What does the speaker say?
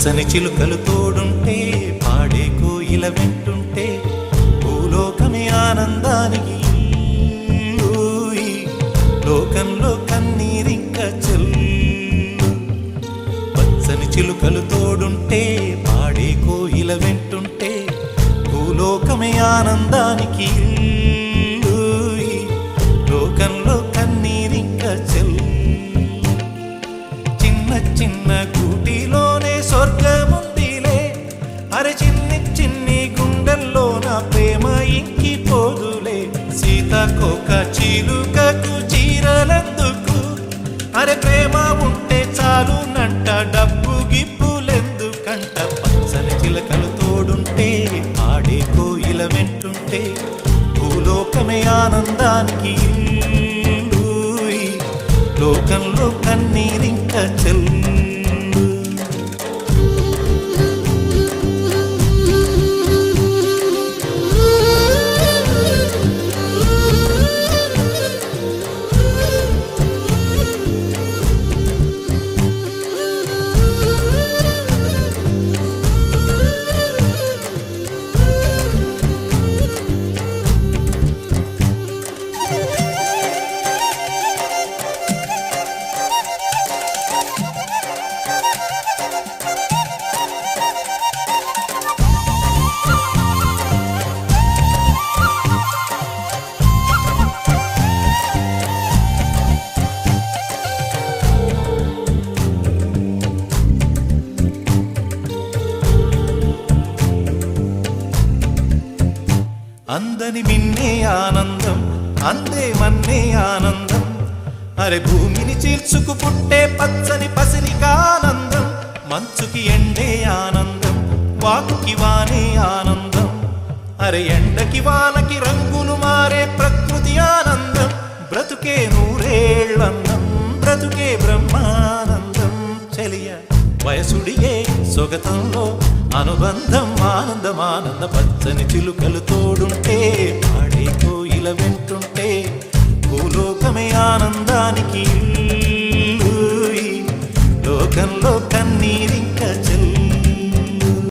పచ్చని చిలుకలు తోడుంటే పాడే కోయిల వెంటుంటే భూలోకమే ఆనందానికి లోకంలో కన్నీరింక చెల్లు. పచ్చని చిలుకలు తోడుంటే పాడే కోయిల వెంటుంటే భూలోకమే ఆనందానికి లోకంలో కన్నీరింక చెల్లు. చిన్న చిన్న గూటిలోనే స్వర్గముందిలే, అరే చిన్ని చిన్ని గుండెల్లో నా ప్రేమ ఇంకిపోదులే. సీతాకోక చిలుకకు చీరలెందుకు, అరే ప్రేమ ఉంటే చాలునంట, డబ్బు గిప్పులెందుకంట. పచ్చని చిలకలు తోడుంటే ఆడే కోయిల వెంటుంటే భూలోకమే ఆనందానికి లోకంలో కన్నీరింక చెల్లు. అందని మిన్నే ఆనందం, అందే మన్నే ఆనందం, అరే భూమిని చీల్చుకు పుట్టే పచ్చని పసిరికానందం. మంచుకి ఎండే ఆనందం, వాకుకి వానే ఆనందం, అరే ఎండకి వానకి రంగులు మారే ప్రకృతి ఆనందం. బ్రతుకే నూరేళ్ళందం, బ్రతుకే బ్రహ్మానందం. చెలియ వయసుడియే సొగతంలో అనుబంధం ఆనందమానంద. పచ్చని చిలుకలు తోడుంటే పాడే కోయిల వెంటుంటే భూలోకమే ఆనందానికి లోకంలో కన్నీరింక